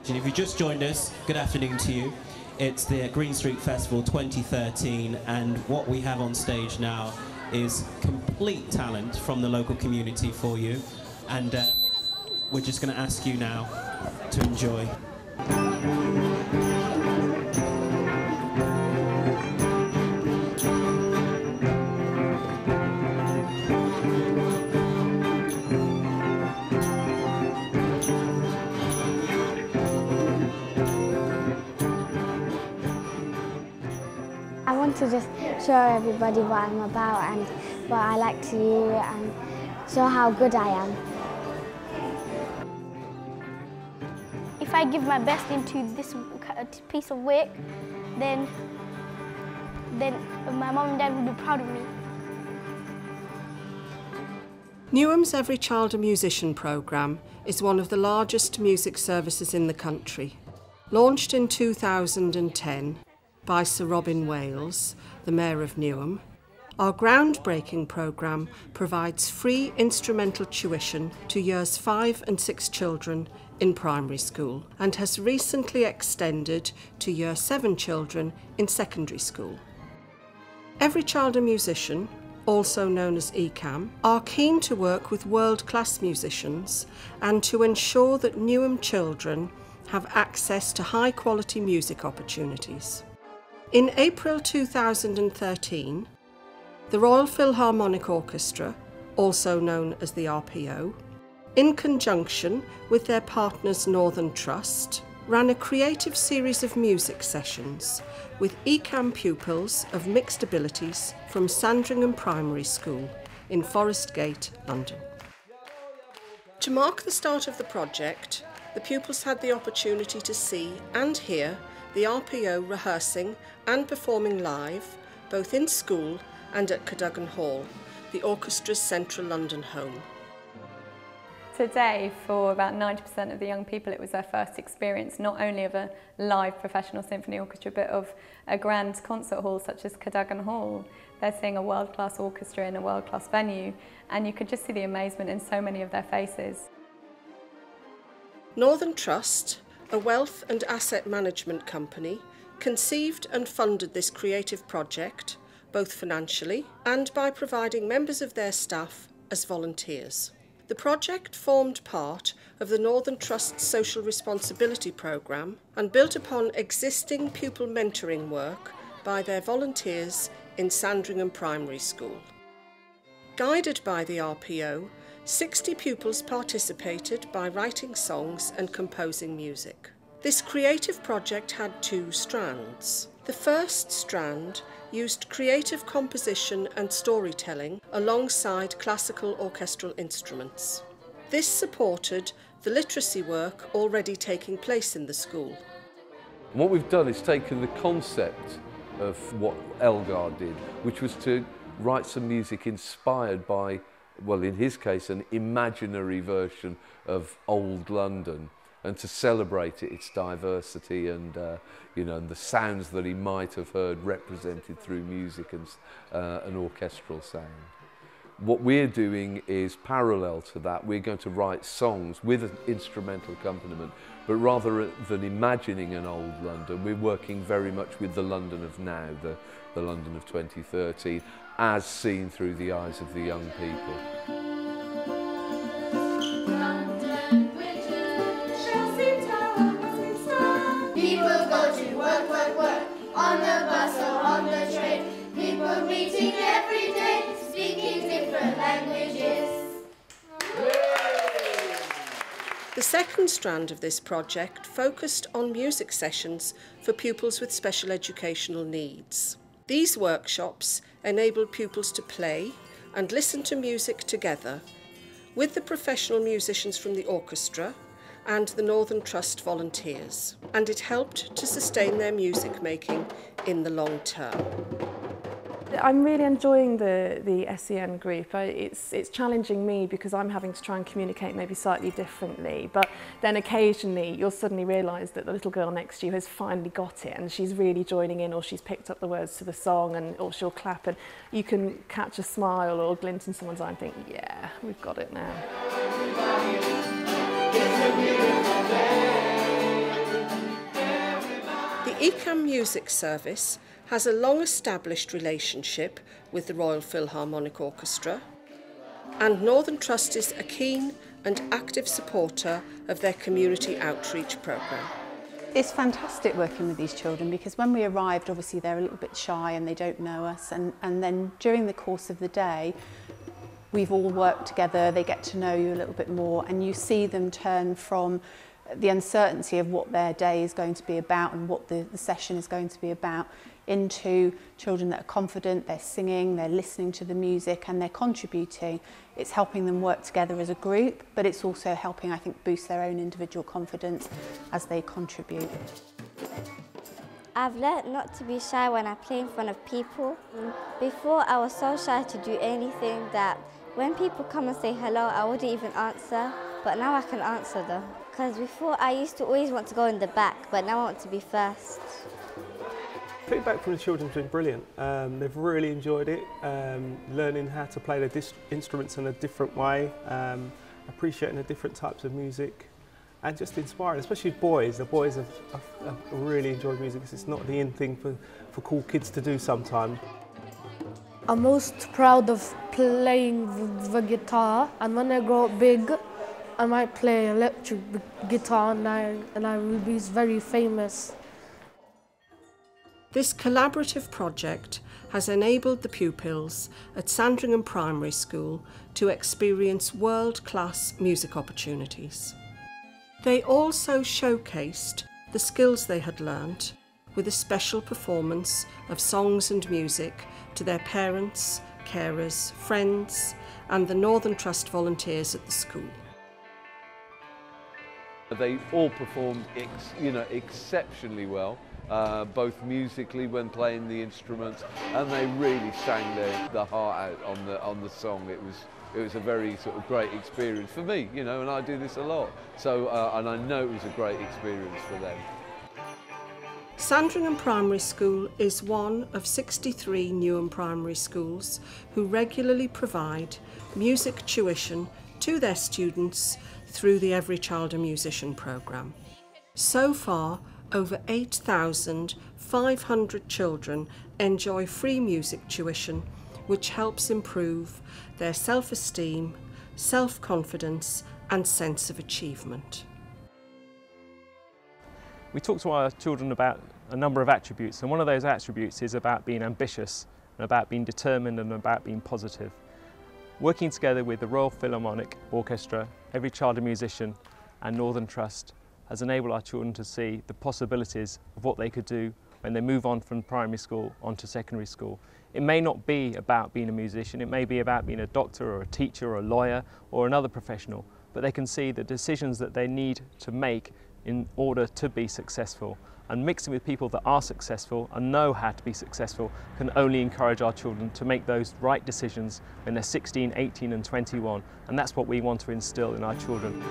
And if you just joined us, good afternoon to you. It's the Green Street Festival 2013, and what we have on stage now is complete talent from the local community for you. And we're just going to ask you now to enjoy. I want to just show everybody what I'm about and what I like to do and show how good I am. If I give my best into this piece of work, then my mum and dad will be proud of me. Newham's Every Child a Musician programme is one of the largest music services in the country. Launched in 2010 by Sir Robin Wales, the Mayor of Newham, our groundbreaking programme provides free instrumental tuition to years 5 and 6 children in primary school and has recently extended to year 7 children in secondary school. Every Child a Musician, also known as Ecam, are keen to work with world-class musicians and to ensure that Newham children have access to high-quality music opportunities. In April 2013, the Royal Philharmonic Orchestra, also known as the RPO, in conjunction with their partners Northern Trust, ran a creative series of music sessions with Ecam pupils of mixed abilities from Sandringham Primary School in Forest Gate, London. To mark the start of the project, the pupils had the opportunity to see and hear the RPO rehearsing and performing live, both in school and at Cadogan Hall, the orchestra's central London home. Today, for about 90% of the young people, it was their first experience not only of a live professional symphony orchestra, but of a grand concert hall such as Cadogan Hall. They're seeing a world-class orchestra in a world-class venue, and you could just see the amazement in so many of their faces. Northern Trust, a wealth and asset management company, conceived and funded this creative project, both financially and by providing members of their staff as volunteers. The project formed part of the Northern Trust Social Responsibility Programme and built upon existing pupil mentoring work by their volunteers in Sandringham Primary School. Guided by the RPO, 60 pupils participated by writing songs and composing music. This creative project had 2 strands. The first strand used creative composition and storytelling alongside classical orchestral instruments. This supported the literacy work already taking place in the school. What we've done is taken the concept of what Elgar did, which was to write some music inspired by, well, in his case, an imaginary version of old London, and to celebrate its diversity and and the sounds that he might have heard represented through music and an orchestral sound. What we're doing is parallel to that. We're going to write songs with an instrumental accompaniment, but rather than imagining an old London, we're working very much with the London of now, the London of 2013, as seen through the eyes of the young people. On the bus or on the train, people meeting every day, speaking different languages. The second strand of this project focused on music sessions for pupils with special educational needs. These workshops enabled pupils to play and listen to music together with the professional musicians from the orchestra and the Northern Trust volunteers, and it helped to sustain their music making in the long term. I'm really enjoying the SEN group. It's challenging me because I'm having to try and communicate maybe slightly differently, but then occasionally you'll suddenly realise that the little girl next to you has finally got it and she's really joining in, or she's picked up the words to the song, or she'll clap, and you can catch a smile or a glint in someone's eye and think, yeah, we've got it now. It's a beautiful day. Ecam Music Service has a long-established relationship with the Royal Philharmonic Orchestra, and Northern Trust is a keen and active supporter of their community outreach programme. It's fantastic working with these children because when we arrived, obviously they're a little bit shy and they don't know us, and then during the course of the day we've all worked together, they get to know you a little bit more, and you see them turn from the uncertainty of what their day is going to be about and what the session is going to be about into children that are confident, they're singing, they're listening to the music and they're contributing. It's helping them work together as a group, but it's also helping, I think, boost their own individual confidence as they contribute. I've learnt not to be shy when I play in front of people. Before I was so shy to do anything that when people come and say hello, I wouldn't even answer, but now I can answer them. Because before I used to always want to go in the back, but now I want to be first. Feedback from the children has been brilliant. They've really enjoyed it, learning how to play the instruments in a different way, appreciating the different types of music, and just inspiring, especially boys. The boys have really enjoyed music because it's not the in thing for cool kids to do sometimes. I'm most proud of playing the guitar, and when I grow up big, I might play electric guitar and I will be very famous. This collaborative project has enabled the pupils at Sandringham Primary School to experience world-class music opportunities. They also showcased the skills they had learnt with a special performance of songs and music to their parents, carers, friends and the Northern Trust volunteers at the school. They all performed exceptionally well, both musically when playing the instruments, and they really sang their heart out on the song. It was a very sort of great experience for me, and I do this a lot. So and I know it was a great experience for them. Sandringham Primary School is one of 63 Newham primary schools who regularly provide music tuition to their students through the Every Child a Musician programme. So far, over 8,500 children enjoy free music tuition, which helps improve their self-esteem, self-confidence and sense of achievement. We talk to our children about a number of attributes, and one of those attributes is about being ambitious, and about being determined and about being positive. Working together with the Royal Philharmonic Orchestra, Every Child a Musician and Northern Trust has enabled our children to see the possibilities of what they could do when they move on from primary school onto secondary school. It may not be about being a musician, it may be about being a doctor or a teacher or a lawyer or another professional, but they can see the decisions that they need to make in order to be successful. And mixing with people that are successful and know how to be successful can only encourage our children to make those right decisions when they're 16, 18 and 21. And that's what we want to instill in our children.